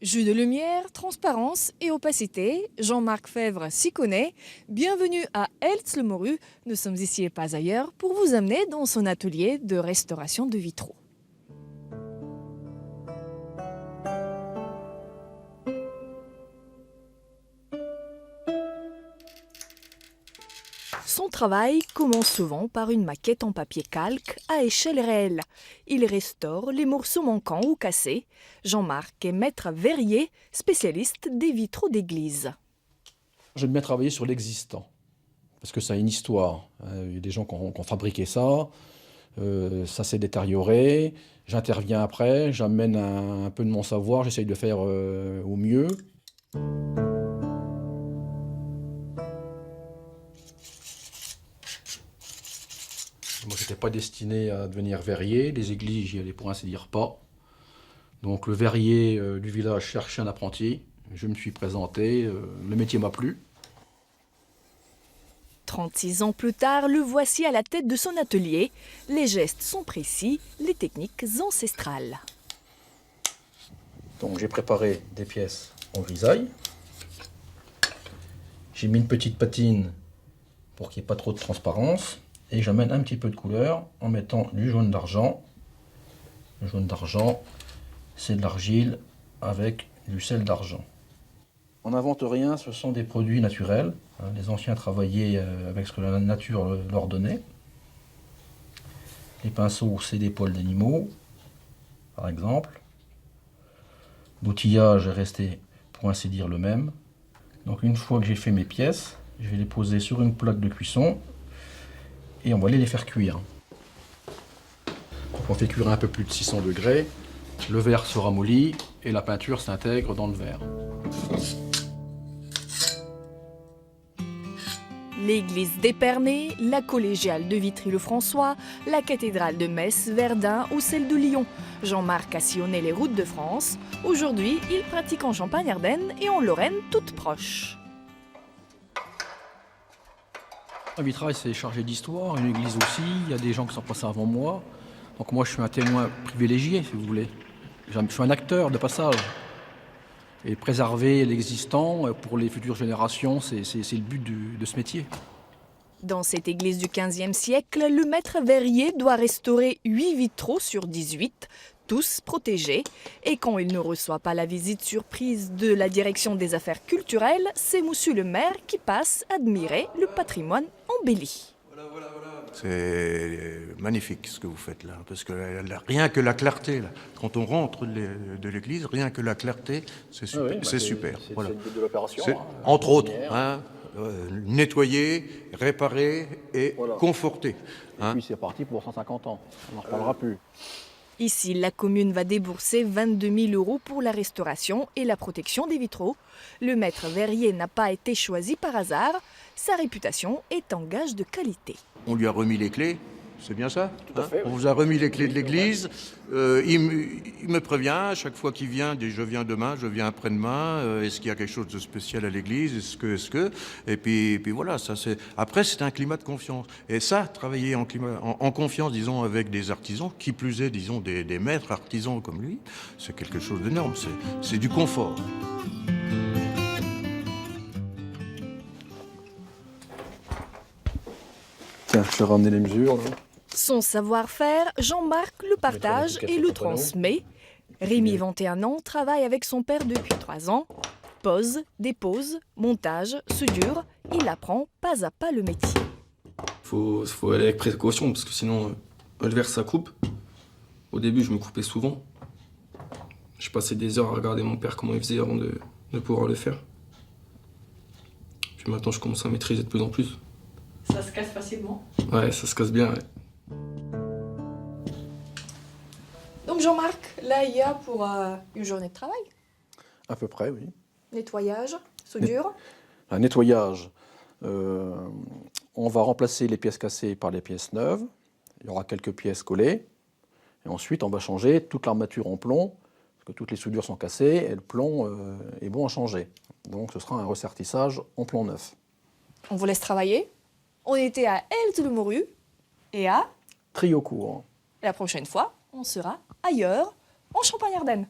Jus de lumière, transparence et opacité, Jean-Marc Fèvre s'y connaît. Bienvenue à Eltz-le-Morue. Nous sommes ici et pas ailleurs pour vous amener dans son atelier de restauration de vitraux. Son travail commence souvent par une maquette en papier calque à échelle réelle. Il restaure les morceaux manquants ou cassés. Jean-Marc est maître verrier, spécialiste des vitraux d'église. J'aime bien travailler sur l'existant, parce que ça a une histoire. Il y a des gens qui ont fabriqué ça, ça s'est détérioré, j'interviens après, j'amène un peu de mon savoir, j'essaye de faire au mieux. Moi, je n'étais pas destiné à devenir verrier, les églises, j'y allais pour ainsi dire pas. Donc le verrier du village cherchait un apprenti, je me suis présenté, le métier m'a plu. 36 ans plus tard, le voici à la tête de son atelier. Les gestes sont précis, les techniques ancestrales. Donc j'ai préparé des pièces en grisaille. J'ai mis une petite patine pour qu'il n'y ait pas trop de transparence. Et j'amène un petit peu de couleur en mettant du jaune d'argent. Le jaune d'argent, c'est de l'argile avec du sel d'argent. On n'invente rien, ce sont des produits naturels. Les anciens travaillaient avec ce que la nature leur donnait. Les pinceaux, c'est des poils d'animaux, par exemple. L'outillage est resté, pour ainsi dire, le même. Donc une fois que j'ai fait mes pièces, je vais les poser sur une plaque de cuisson et on va aller les faire cuire. Donc on fait cuire à un peu plus de 600 degrés, le verre se ramollit et la peinture s'intègre dans le verre. L'église d'Épernay, la collégiale de Vitry-le-François, la cathédrale de Metz, Verdun ou celle de Lyon. Jean-Marc a sillonné les routes de France. Aujourd'hui, il pratique en Champagne-Ardenne et en Lorraine toute proche. Un vitrail, c'est chargé d'histoire, une église aussi, il y a des gens qui sont passés avant moi. Donc moi, je suis un témoin privilégié, si vous voulez. Je suis un acteur de passage. Et préserver l'existant pour les futures générations, c'est le but de ce métier. Dans cette église du XVe siècle, le maître verrier doit restaurer 8 vitraux sur 18, tous protégés. Et quand il ne reçoit pas la visite surprise de la direction des affaires culturelles, c'est monsieur le maire qui passe admirer le patrimoine embelli. C'est magnifique ce que vous faites là, parce que rien que la clarté, là, quand on rentre de l'église, rien que la clarté, c'est super. Oui, c'est super. Voilà. C'est le but de l'opération. Entre autres, nettoyer, réparer et conforter. Et puis c'est parti pour 150 ans, on n'en reparlera plus. Ici, la commune va débourser 22 000 € pour la restauration et la protection des vitraux. Le maître verrier n'a pas été choisi par hasard. Sa réputation est en gage de qualité. On lui a remis les clés, c'est bien ça? Tout à fait, oui. On vous a remis les clés de l'église. Il me prévient à chaque fois qu'il vient, dit je viens demain, je viens après-demain. Est-ce qu'il y a quelque chose de spécial à l'église? Est-ce que Et puis voilà, ça c'est. Après c'est un climat de confiance. Et ça, travailler en confiance, disons, avec des artisans, qui plus est, disons, des maîtres artisans comme lui, c'est quelque chose d'énorme. C'est du confort. Tiens, je te ramener les mesures. Là. Son savoir-faire, Jean-Marc le partage et le transmet. Rémi, 21 ans, travaille avec son père depuis 3 ans. Pose, dépose, montage, soudure, il apprend pas à pas le métier. Faut aller avec précaution parce que sinon le verre ça coupe. Au début je me coupais souvent. Je passais des heures à regarder mon père comment il faisait avant de pouvoir le faire. Puis maintenant je commence à maîtriser de plus en plus. Ça se casse facilement? Ouais, ça se casse bien. Ouais. Donc Jean-Marc, là il y a pour une journée de travail. À peu près, oui. Nettoyage, soudure. Un nettoyage. On va remplacer les pièces cassées par les pièces neuves. Il y aura quelques pièces collées. Et ensuite, on va changer toute l'armature en plomb, parce que toutes les soudures sont cassées et le plomb est bon à changer. Donc ce sera un ressertissage en plomb neuf. On vous laisse travailler. On était à Eltz-le-Morue et à Triocourt. la prochaine fois, on sera ailleurs, en Champagne-Ardenne.